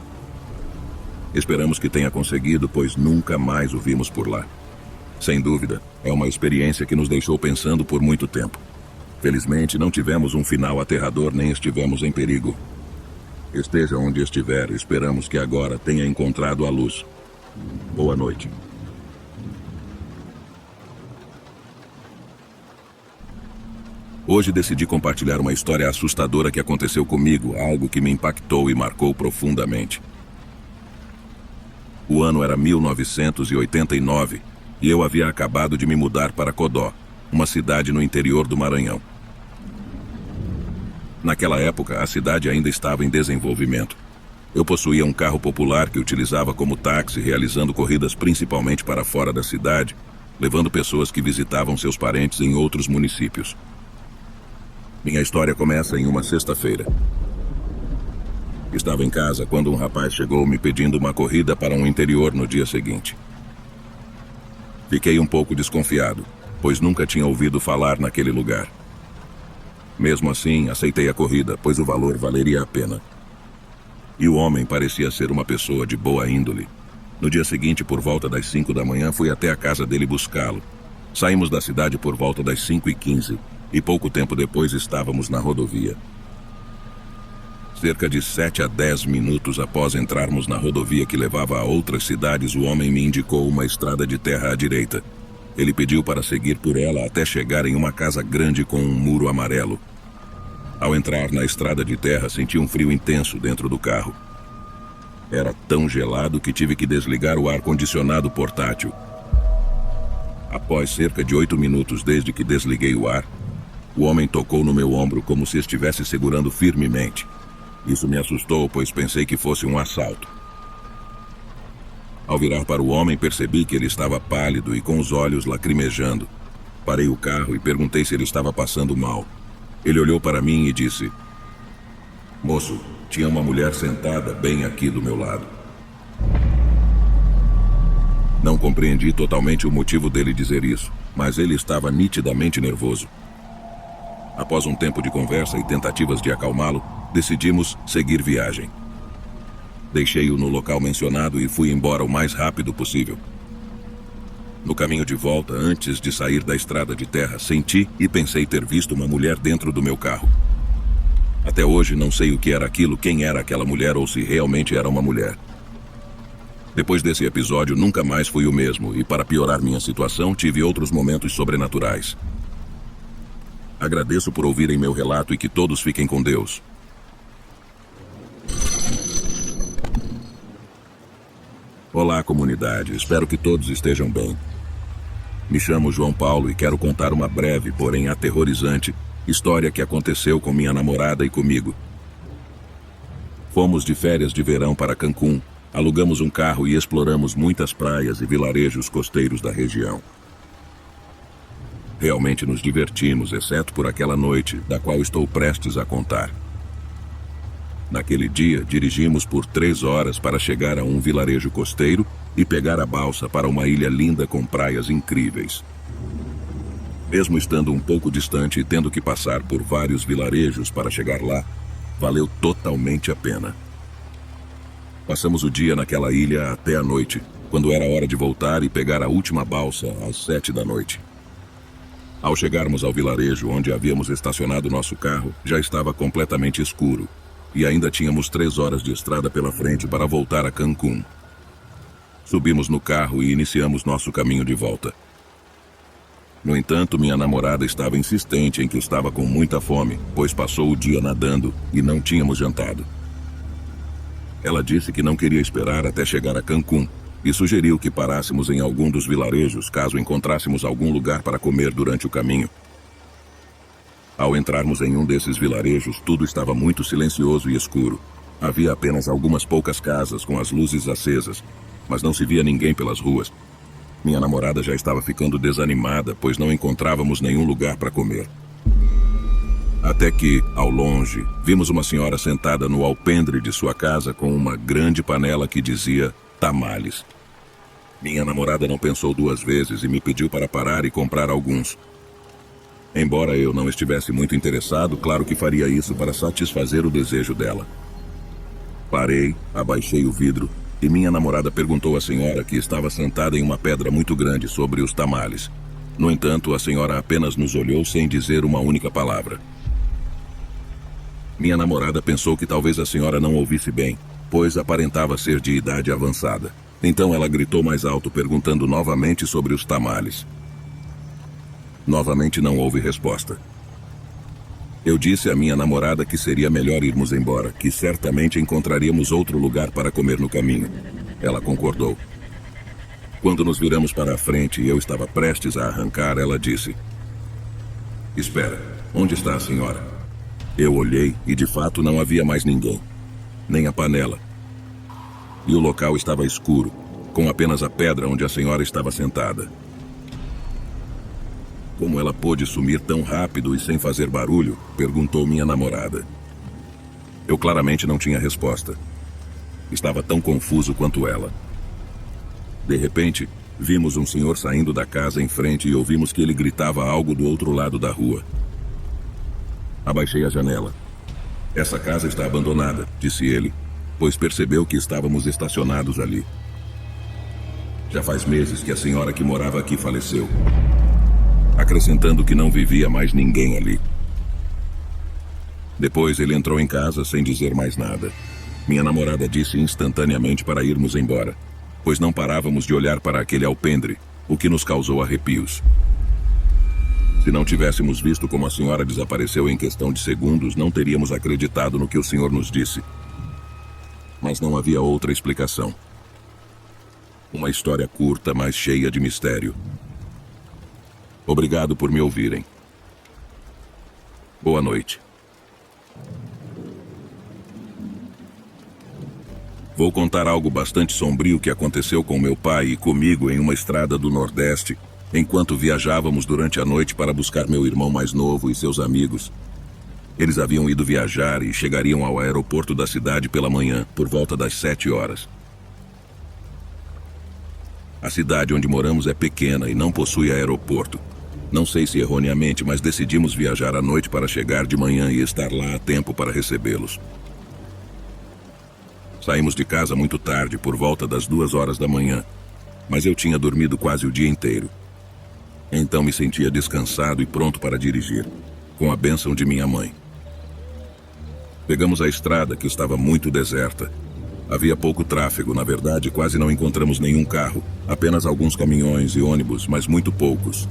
Esperamos que tenha conseguido, pois nunca mais o vimos por lá. Sem dúvida, é uma experiência que nos deixou pensando por muito tempo. Felizmente, não tivemos um final aterrador nem estivemos em perigo. Esteja onde estiver, esperamos que agora tenha encontrado a luz. Boa noite. Hoje decidi compartilhar uma história assustadora que aconteceu comigo, algo que me impactou e marcou profundamente. O ano era 1989 e eu havia acabado de me mudar para Codó, uma cidade no interior do Maranhão. Naquela época, a cidade ainda estava em desenvolvimento. Eu possuía um carro popular que utilizava como táxi, realizando corridas principalmente para fora da cidade, levando pessoas que visitavam seus parentes em outros municípios. Minha história começa em uma sexta-feira. Estava em casa quando um rapaz chegou me pedindo uma corrida para um interior no dia seguinte. Fiquei um pouco desconfiado, pois nunca tinha ouvido falar naquele lugar. Mesmo assim, aceitei a corrida, pois o valor valeria a pena. E o homem parecia ser uma pessoa de boa índole. No dia seguinte, por volta das 5 da manhã, fui até a casa dele buscá-lo. Saímos da cidade por volta das 5h15 e pouco tempo depois estávamos na rodovia. Cerca de 7 a 10 minutos após entrarmos na rodovia que levava a outras cidades, o homem me indicou uma estrada de terra à direita. Ele pediu para seguir por ela até chegar em uma casa grande com um muro amarelo. Ao entrar na estrada de terra, senti um frio intenso dentro do carro. Era tão gelado que tive que desligar o ar-condicionado portátil. Após cerca de 8 minutos desde que desliguei o ar, o homem tocou no meu ombro como se estivesse segurando firmemente. Isso me assustou, pois pensei que fosse um assalto. Ao virar para o homem, percebi que ele estava pálido e com os olhos lacrimejando. Parei o carro e perguntei se ele estava passando mal. Ele olhou para mim e disse: "Moço, tinha uma mulher sentada bem aqui do meu lado." Não compreendi totalmente o motivo dele dizer isso, mas ele estava nitidamente nervoso. Após um tempo de conversa e tentativas de acalmá-lo, decidimos seguir viagem. Deixei-o no local mencionado e fui embora o mais rápido possível. No caminho de volta, antes de sair da estrada de terra, senti e pensei ter visto uma mulher dentro do meu carro. Até hoje não sei o que era aquilo, quem era aquela mulher ou se realmente era uma mulher. Depois desse episódio, nunca mais fui o mesmo e, para piorar minha situação, tive outros momentos sobrenaturais. Agradeço por ouvirem meu relato e que todos fiquem com Deus. Olá, comunidade. Espero que todos estejam bem. Me chamo João Paulo e quero contar uma breve, porém aterrorizante, história que aconteceu com minha namorada e comigo. Fomos de férias de verão para Cancún, alugamos um carro e exploramos muitas praias e vilarejos costeiros da região. Realmente nos divertimos, exceto por aquela noite, da qual estou prestes a contar. Naquele dia, dirigimos por 3 horas para chegar a um vilarejo costeiro e pegar a balsa para uma ilha linda com praias incríveis. Mesmo estando um pouco distante e tendo que passar por vários vilarejos para chegar lá, valeu totalmente a pena. Passamos o dia naquela ilha até a noite, quando era hora de voltar e pegar a última balsa às 7 da noite. Ao chegarmos ao vilarejo onde havíamos estacionado nosso carro, já estava completamente escuro. E ainda tínhamos 3 horas de estrada pela frente para voltar a Cancún. Subimos no carro e iniciamos nosso caminho de volta. No entanto, minha namorada estava insistente em que estava com muita fome, pois passou o dia nadando e não tínhamos jantado. Ela disse que não queria esperar até chegar a Cancún e sugeriu que parássemos em algum dos vilarejos caso encontrássemos algum lugar para comer durante o caminho. Ao entrarmos em um desses vilarejos, tudo estava muito silencioso e escuro. Havia apenas algumas poucas casas com as luzes acesas, mas não se via ninguém pelas ruas. Minha namorada já estava ficando desanimada, pois não encontrávamos nenhum lugar para comer. Até que, ao longe, vimos uma senhora sentada no alpendre de sua casa com uma grande panela que dizia tamales. Minha namorada não pensou 2 vezes e me pediu para parar e comprar alguns. Embora eu não estivesse muito interessado, claro que faria isso para satisfazer o desejo dela. Parei, abaixei o vidro e minha namorada perguntou à senhora que estava sentada em uma pedra muito grande sobre os tamales. No entanto, a senhora apenas nos olhou sem dizer uma única palavra. Minha namorada pensou que talvez a senhora não ouvisse bem, pois aparentava ser de idade avançada. Então ela gritou mais alto, perguntando novamente sobre os tamales. Novamente não houve resposta. Eu disse à minha namorada que seria melhor irmos embora, que certamente encontraríamos outro lugar para comer no caminho. Ela concordou. Quando nos viramos para a frente e eu estava prestes a arrancar, ela disse: "Espera, onde está a senhora?" Eu olhei e de fato não havia mais ninguém, nem a panela. E o local estava escuro, com apenas a pedra onde a senhora estava sentada. Como ela pôde sumir tão rápido e sem fazer barulho? Perguntou minha namorada. Eu claramente não tinha resposta. Estava tão confuso quanto ela. De repente, vimos um senhor saindo da casa em frente e ouvimos que ele gritava algo do outro lado da rua. Abaixei a janela. "Essa casa está abandonada", disse ele, pois percebeu que estávamos estacionados ali. "Já faz meses que a senhora que morava aqui faleceu", acrescentando que não vivia mais ninguém ali. Depois ele entrou em casa sem dizer mais nada. Minha namorada disse instantaneamente para irmos embora, pois não parávamos de olhar para aquele alpendre, o que nos causou arrepios. Se não tivéssemos visto como a senhora desapareceu em questão de segundos, não teríamos acreditado no que o senhor nos disse. Mas não havia outra explicação. Uma história curta, mas cheia de mistério. Obrigado por me ouvirem. Boa noite. Vou contar algo bastante sombrio que aconteceu com meu pai e comigo em uma estrada do Nordeste, enquanto viajávamos durante a noite para buscar meu irmão mais novo e seus amigos. Eles haviam ido viajar e chegariam ao aeroporto da cidade pela manhã, por volta das 7 horas. A cidade onde moramos é pequena e não possui aeroporto. Não sei se erroneamente, mas decidimos viajar à noite para chegar de manhã e estar lá a tempo para recebê-los. Saímos de casa muito tarde, por volta das 2 horas da manhã, mas eu tinha dormido quase o dia inteiro. Então me sentia descansado e pronto para dirigir, com a bênção de minha mãe. Pegamos a estrada, que estava muito deserta. Havia pouco tráfego, na verdade quase não encontramos nenhum carro, apenas alguns caminhões e ônibus, mas muito poucos.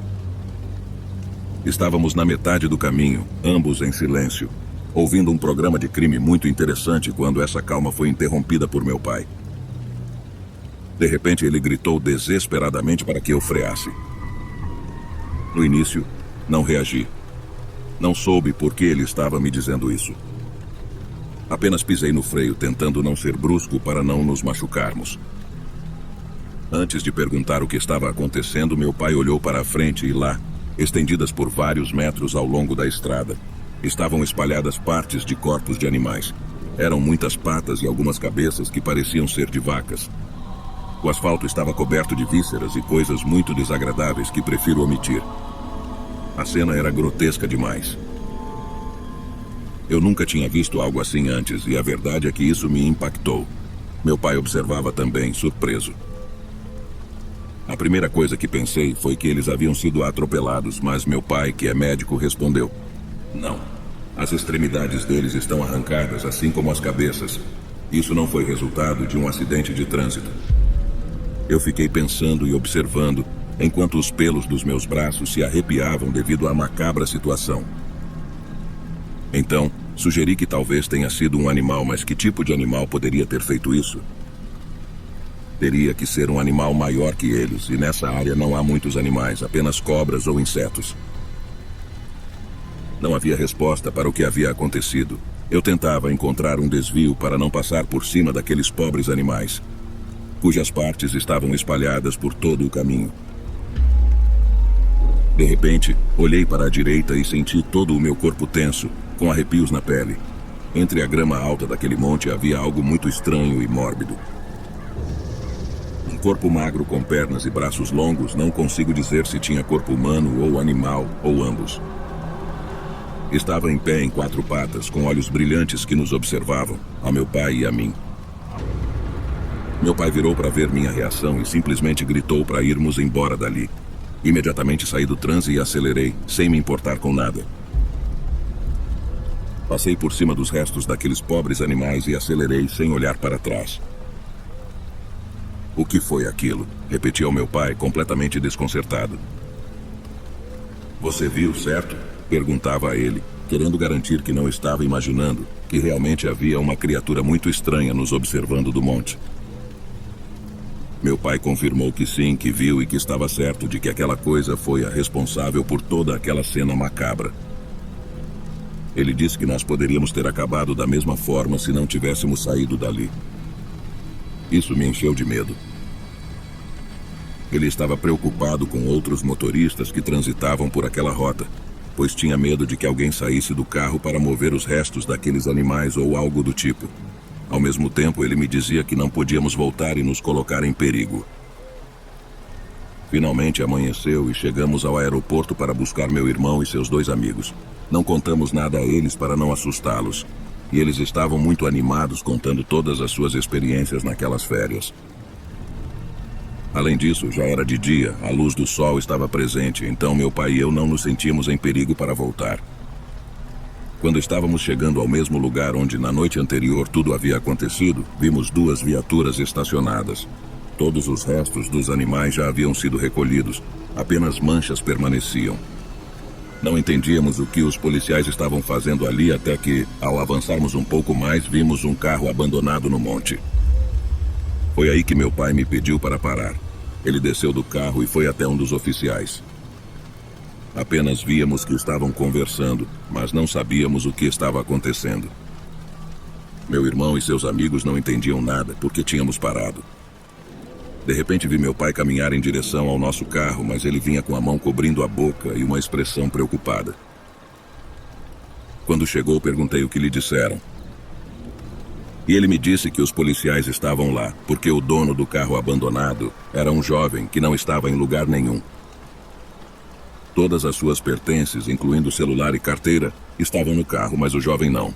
Estávamos na metade do caminho, ambos em silêncio, ouvindo um programa de crime muito interessante quando essa calma foi interrompida por meu pai. De repente, ele gritou desesperadamente para que eu freasse. No início, não reagi. Não soube por que ele estava me dizendo isso. Apenas pisei no freio, tentando não ser brusco para não nos machucarmos. Antes de perguntar o que estava acontecendo, meu pai olhou para a frente e lá, estendidas por vários metros ao longo da estrada, estavam espalhadas partes de corpos de animais. Eram muitas patas e algumas cabeças que pareciam ser de vacas. O asfalto estava coberto de vísceras e coisas muito desagradáveis que prefiro omitir. A cena era grotesca demais. Eu nunca tinha visto algo assim antes e a verdade é que isso me impactou. Meu pai observava também, surpreso. A primeira coisa que pensei foi que eles haviam sido atropelados, mas meu pai, que é médico, respondeu: não, as extremidades deles estão arrancadas, assim como as cabeças. Isso não foi resultado de um acidente de trânsito. Eu fiquei pensando e observando, enquanto os pelos dos meus braços se arrepiavam devido à macabra situação. Então, sugeri que talvez tenha sido um animal, mas que tipo de animal poderia ter feito isso? Teria que ser um animal maior que eles, e nessa área não há muitos animais, apenas cobras ou insetos. Não havia resposta para o que havia acontecido. Eu tentava encontrar um desvio para não passar por cima daqueles pobres animais, cujas partes estavam espalhadas por todo o caminho. De repente, olhei para a direita e senti todo o meu corpo tenso, com arrepios na pele. Entre a grama alta daquele monte havia algo muito estranho e mórbido. Um corpo magro com pernas e braços longos, não consigo dizer se tinha corpo humano ou animal, ou ambos. Estava em pé em 4 patas, com olhos brilhantes que nos observavam, a meu pai e a mim. Meu pai virou para ver minha reação e simplesmente gritou para irmos embora dali. Imediatamente saí do transe e acelerei, sem me importar com nada. Passei por cima dos restos daqueles pobres animais e acelerei sem olhar para trás. O que foi aquilo? Repetiu meu pai, completamente desconcertado. Você viu, certo? Perguntava a ele, querendo garantir que não estava imaginando, que realmente havia uma criatura muito estranha nos observando do monte. Meu pai confirmou que sim, que viu e que estava certo de que aquela coisa foi a responsável por toda aquela cena macabra. Ele disse que nós poderíamos ter acabado da mesma forma se não tivéssemos saído dali. Isso me encheu de medo. Ele estava preocupado com outros motoristas que transitavam por aquela rota, pois tinha medo de que alguém saísse do carro para mover os restos daqueles animais ou algo do tipo. Ao mesmo tempo, ele me dizia que não podíamos voltar e nos colocar em perigo. Finalmente amanheceu e chegamos ao aeroporto para buscar meu irmão e seus 2 amigos. Não contamos nada a eles para não assustá-los, e eles estavam muito animados contando todas as suas experiências naquelas férias. Além disso, já era de dia, a luz do sol estava presente, então meu pai e eu não nos sentimos em perigo para voltar. Quando estávamos chegando ao mesmo lugar onde na noite anterior tudo havia acontecido, vimos 2 viaturas estacionadas. Todos os restos dos animais já haviam sido recolhidos, apenas manchas permaneciam. Não entendíamos o que os policiais estavam fazendo ali até que, ao avançarmos um pouco mais, vimos um carro abandonado no monte. Foi aí que meu pai me pediu para parar. Ele desceu do carro e foi até um dos oficiais. Apenas víamos que estavam conversando, mas não sabíamos o que estava acontecendo. Meu irmão e seus amigos não entendiam nada porque tínhamos parado. De repente vi meu pai caminhar em direção ao nosso carro, mas ele vinha com a mão cobrindo a boca e uma expressão preocupada. Quando chegou, perguntei o que lhe disseram. E ele me disse que os policiais estavam lá, porque o dono do carro abandonado era um jovem que não estava em lugar nenhum. Todas as suas pertences, incluindo celular e carteira, estavam no carro, mas o jovem não.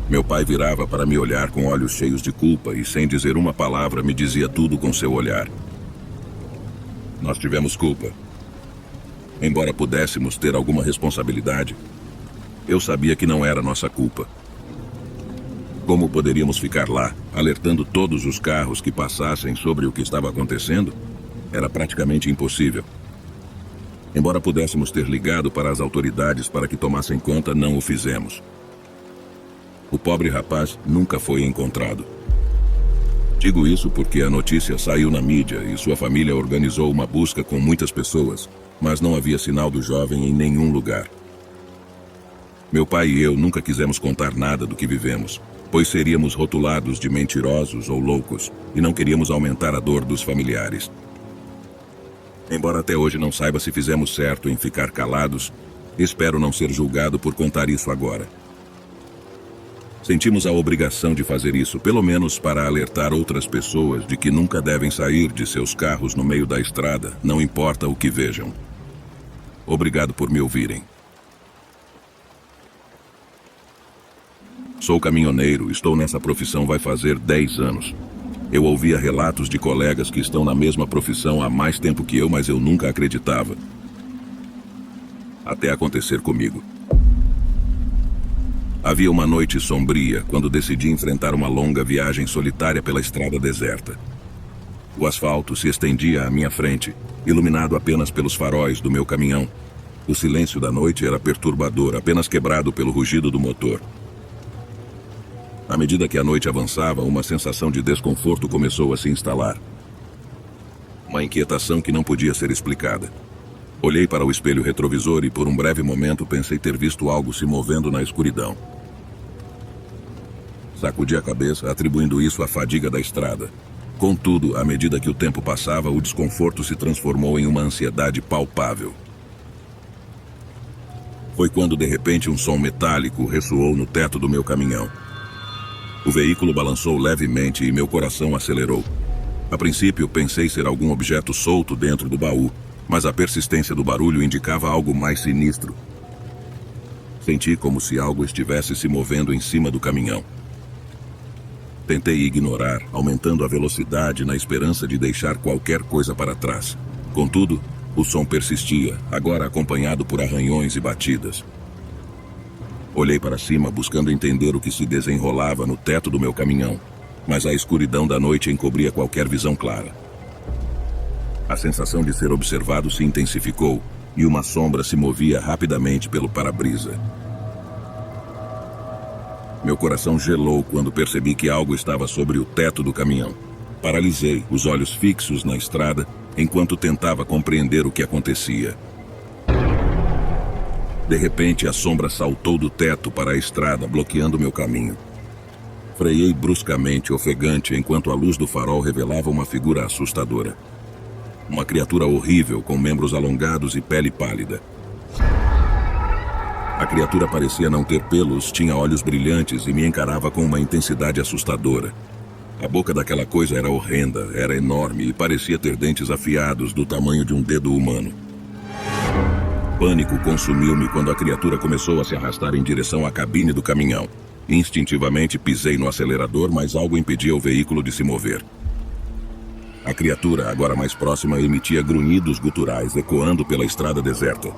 Meu pai virava para me olhar com olhos cheios de culpa e, sem dizer uma palavra, me dizia tudo com seu olhar. Nós tivemos culpa. Embora pudéssemos ter alguma responsabilidade, eu sabia que não era nossa culpa. Como poderíamos ficar lá, alertando todos os carros que passassem sobre o que estava acontecendo? Era praticamente impossível. Embora pudéssemos ter ligado para as autoridades para que tomassem conta, não o fizemos. O pobre rapaz nunca foi encontrado. Digo isso porque a notícia saiu na mídia e sua família organizou uma busca com muitas pessoas, mas não havia sinal do jovem em nenhum lugar. Meu pai e eu nunca quisemos contar nada do que vivemos, pois seríamos rotulados de mentirosos ou loucos, e não queríamos aumentar a dor dos familiares. Embora até hoje não saiba se fizemos certo em ficar calados, espero não ser julgado por contar isso agora. Sentimos a obrigação de fazer isso, pelo menos para alertar outras pessoas de que nunca devem sair de seus carros no meio da estrada, não importa o que vejam. Obrigado por me ouvirem. Sou caminhoneiro, estou nessa profissão vai fazer 10 anos. Eu ouvia relatos de colegas que estão na mesma profissão há mais tempo que eu, mas eu nunca acreditava. Até acontecer comigo. Havia uma noite sombria quando decidi enfrentar uma longa viagem solitária pela estrada deserta. O asfalto se estendia à minha frente, iluminado apenas pelos faróis do meu caminhão. O silêncio da noite era perturbador, apenas quebrado pelo rugido do motor. À medida que a noite avançava, uma sensação de desconforto começou a se instalar. Uma inquietação que não podia ser explicada. Olhei para o espelho retrovisor e por um breve momento pensei ter visto algo se movendo na escuridão. Sacudi a cabeça, atribuindo isso à fadiga da estrada. Contudo, à medida que o tempo passava, o desconforto se transformou em uma ansiedade palpável. Foi quando, de repente, um som metálico ressoou no teto do meu caminhão. O veículo balançou levemente e meu coração acelerou. A princípio, pensei ser algum objeto solto dentro do baú, mas a persistência do barulho indicava algo mais sinistro. Senti como se algo estivesse se movendo em cima do caminhão. Tentei ignorar, aumentando a velocidade na esperança de deixar qualquer coisa para trás. Contudo, o som persistia, agora acompanhado por arranhões e batidas. Olhei para cima buscando entender o que se desenrolava no teto do meu caminhão, mas a escuridão da noite encobria qualquer visão clara. A sensação de ser observado se intensificou e uma sombra se movia rapidamente pelo para-brisa. Meu coração gelou quando percebi que algo estava sobre o teto do caminhão. Paralisei, os olhos fixos na estrada, enquanto tentava compreender o que acontecia. De repente, a sombra saltou do teto para a estrada, bloqueando meu caminho. Freiei bruscamente, ofegante, enquanto a luz do farol revelava uma figura assustadora. Uma criatura horrível, com membros alongados e pele pálida. A criatura parecia não ter pelos, tinha olhos brilhantes e me encarava com uma intensidade assustadora. A boca daquela coisa era horrenda, era enorme e parecia ter dentes afiados do tamanho de um dedo humano. Pânico consumiu-me quando a criatura começou a se arrastar em direção à cabine do caminhão. Instintivamente pisei no acelerador, mas algo impedia o veículo de se mover. A criatura, agora mais próxima, emitia grunhidos guturais ecoando pela estrada deserta.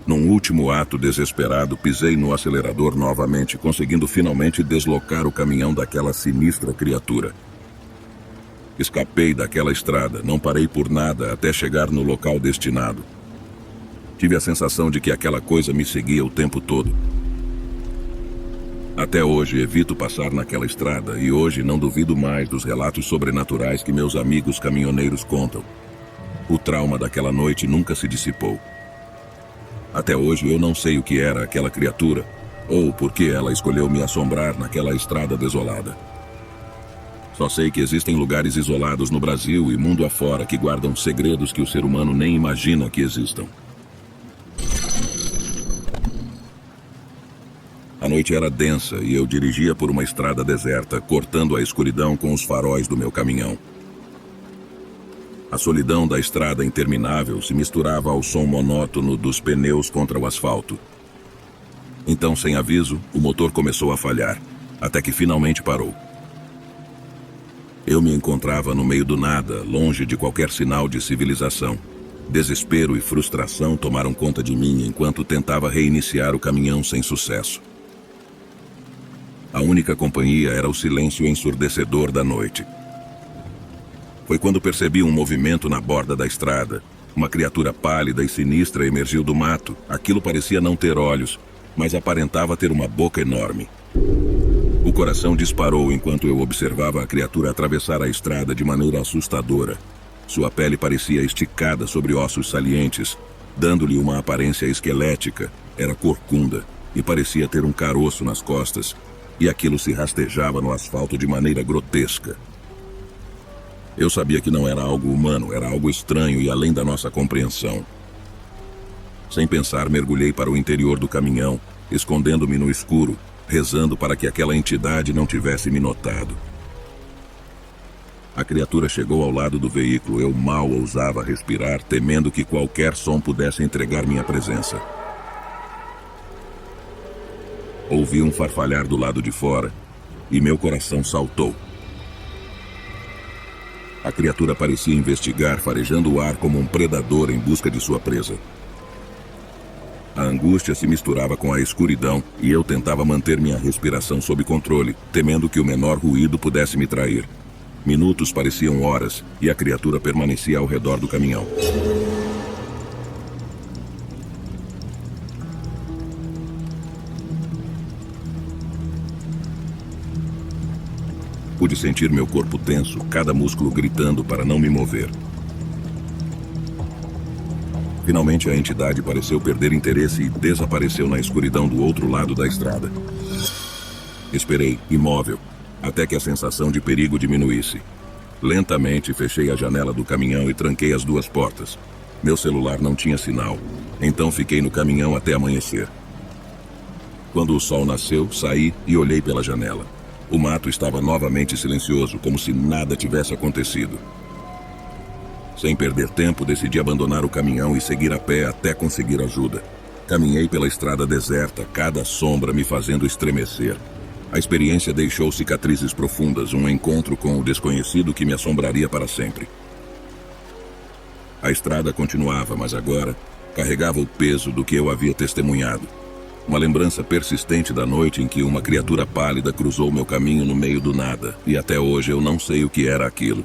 Num último ato desesperado, pisei no acelerador novamente, conseguindo finalmente deslocar o caminhão daquela sinistra criatura. Escapei daquela estrada, não parei por nada até chegar no local destinado. Tive a sensação de que aquela coisa me seguia o tempo todo. Até hoje evito passar naquela estrada e hoje não duvido mais dos relatos sobrenaturais que meus amigos caminhoneiros contam. O trauma daquela noite nunca se dissipou. Até hoje eu não sei o que era aquela criatura ou por que ela escolheu me assombrar naquela estrada desolada. Só sei que existem lugares isolados no Brasil e mundo afora que guardam segredos que o ser humano nem imagina que existam. A noite era densa e eu dirigia por uma estrada deserta, cortando a escuridão com os faróis do meu caminhão. A solidão da estrada interminável se misturava ao som monótono dos pneus contra o asfalto. Então, sem aviso, o motor começou a falhar, até que finalmente parou. Eu me encontrava no meio do nada, longe de qualquer sinal de civilização. Desespero e frustração tomaram conta de mim enquanto tentava reiniciar o caminhão sem sucesso. A única companhia era o silêncio ensurdecedor da noite. Foi quando percebi um movimento na borda da estrada. Uma criatura pálida e sinistra emergiu do mato. Aquilo parecia não ter olhos, mas aparentava ter uma boca enorme. O coração disparou enquanto eu observava a criatura atravessar a estrada de maneira assustadora. Sua pele parecia esticada sobre ossos salientes, dando-lhe uma aparência esquelética. Era corcunda e parecia ter um caroço nas costas, e aquilo se rastejava no asfalto de maneira grotesca. Eu sabia que não era algo humano, era algo estranho e além da nossa compreensão. Sem pensar, mergulhei para o interior do caminhão, escondendo-me no escuro, rezando para que aquela entidade não tivesse me notado. A criatura chegou ao lado do veículo. Eu mal ousava respirar, temendo que qualquer som pudesse entregar minha presença. Ouvi um farfalhar do lado de fora e meu coração saltou. A criatura parecia investigar, farejando o ar como um predador em busca de sua presa. A angústia se misturava com a escuridão e eu tentava manter minha respiração sob controle, temendo que o menor ruído pudesse me trair. Minutos pareciam horas e a criatura permanecia ao redor do caminhão. Pude sentir meu corpo tenso, cada músculo gritando para não me mover. Finalmente a entidade pareceu perder interesse e desapareceu na escuridão do outro lado da estrada. Esperei, imóvel, até que a sensação de perigo diminuísse. Lentamente fechei a janela do caminhão e tranquei as duas portas. Meu celular não tinha sinal, então fiquei no caminhão até amanhecer. Quando o sol nasceu, saí e olhei pela janela. O mato estava novamente silencioso, como se nada tivesse acontecido. Sem perder tempo, decidi abandonar o caminhão e seguir a pé até conseguir ajuda. Caminhei pela estrada deserta, cada sombra me fazendo estremecer. A experiência deixou cicatrizes profundas, um encontro com o desconhecido que me assombraria para sempre. A estrada continuava, mas agora carregava o peso do que eu havia testemunhado. Uma lembrança persistente da noite em que uma criatura pálida cruzou meu caminho no meio do nada, e até hoje eu não sei o que era aquilo.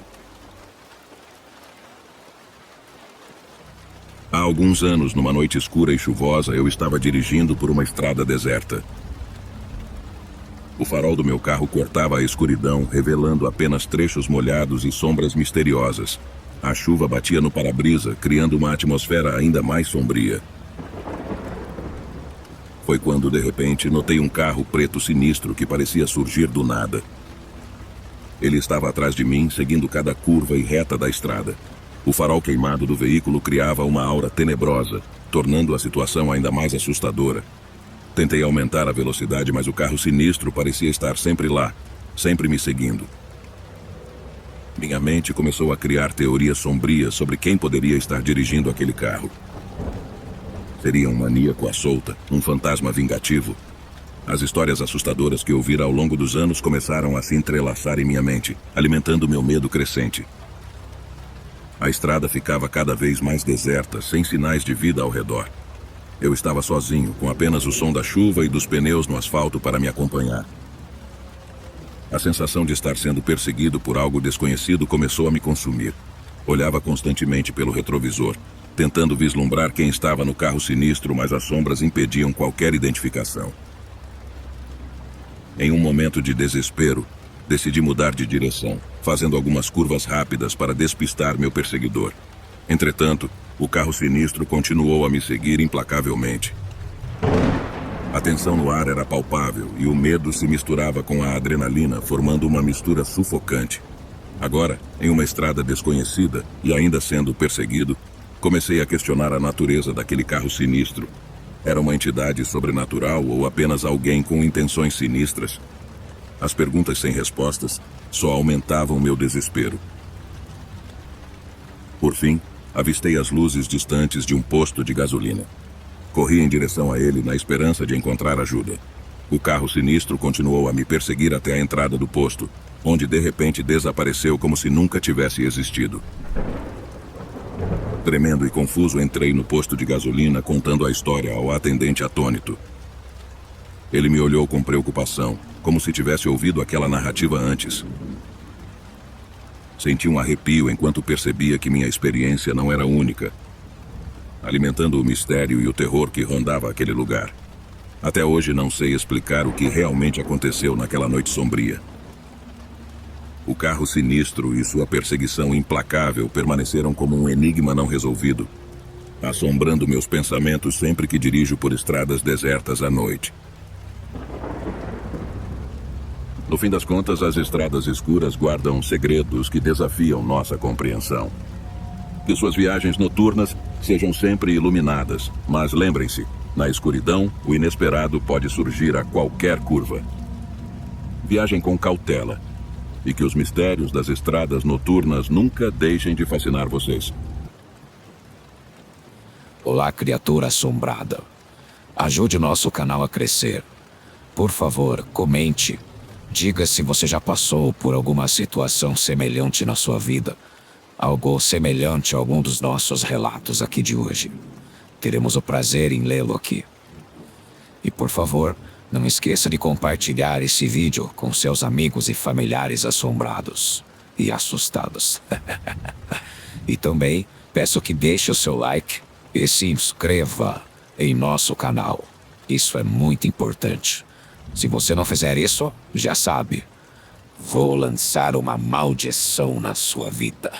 Há alguns anos, numa noite escura e chuvosa, eu estava dirigindo por uma estrada deserta. O farol do meu carro cortava a escuridão, revelando apenas trechos molhados e sombras misteriosas. A chuva batia no para-brisa, criando uma atmosfera ainda mais sombria. Foi quando, de repente, notei um carro preto sinistro que parecia surgir do nada. Ele estava atrás de mim, seguindo cada curva e reta da estrada. O farol queimado do veículo criava uma aura tenebrosa, tornando a situação ainda mais assustadora. Tentei aumentar a velocidade, mas o carro sinistro parecia estar sempre lá, sempre me seguindo. Minha mente começou a criar teorias sombrias sobre quem poderia estar dirigindo aquele carro. Seria um maníaco à solta, um fantasma vingativo? As histórias assustadoras que ouvira ao longo dos anos começaram a se entrelaçar em minha mente, alimentando meu medo crescente. A estrada ficava cada vez mais deserta, sem sinais de vida ao redor. Eu estava sozinho, com apenas o som da chuva e dos pneus no asfalto para me acompanhar. A sensação de estar sendo perseguido por algo desconhecido começou a me consumir. Olhava constantemente pelo retrovisor, tentando vislumbrar quem estava no carro sinistro, mas as sombras impediam qualquer identificação. Em um momento de desespero, decidi mudar de direção, fazendo algumas curvas rápidas para despistar meu perseguidor. Entretanto, o carro sinistro continuou a me seguir implacavelmente. A tensão no ar era palpável e o medo se misturava com a adrenalina, formando uma mistura sufocante. Agora, em uma estrada desconhecida e ainda sendo perseguido, comecei a questionar a natureza daquele carro sinistro. Era uma entidade sobrenatural ou apenas alguém com intenções sinistras? As perguntas sem respostas só aumentavam meu desespero. Por fim, avistei as luzes distantes de um posto de gasolina. Corri em direção a ele na esperança de encontrar ajuda. O carro sinistro continuou a me perseguir até a entrada do posto, onde de repente desapareceu como se nunca tivesse existido. Tremendo e confuso, entrei no posto de gasolina contando a história ao atendente atônito. Ele me olhou com preocupação, como se tivesse ouvido aquela narrativa antes. Senti um arrepio enquanto percebia que minha experiência não era única, alimentando o mistério e o terror que rondava aquele lugar. Até hoje não sei explicar o que realmente aconteceu naquela noite sombria. O carro sinistro e sua perseguição implacável permaneceram como um enigma não resolvido, assombrando meus pensamentos sempre que dirijo por estradas desertas à noite. No fim das contas, as estradas escuras guardam segredos que desafiam nossa compreensão. Que suas viagens noturnas sejam sempre iluminadas, mas lembrem-se, na escuridão, o inesperado pode surgir a qualquer curva. Viajem com cautela e que os mistérios das estradas noturnas nunca deixem de fascinar vocês. Olá, criatura assombrada. Ajude nosso canal a crescer. Por favor, comente. Diga se você já passou por alguma situação semelhante na sua vida. Algo semelhante a algum dos nossos relatos aqui de hoje. Teremos o prazer em lê-lo aqui. E por favor, não esqueça de compartilhar esse vídeo com seus amigos e familiares assombrados e assustados. E também peço que deixe o seu like e se inscreva em nosso canal. Isso é muito importante. Se você não fizer isso, já sabe, vou lançar uma maldição na sua vida.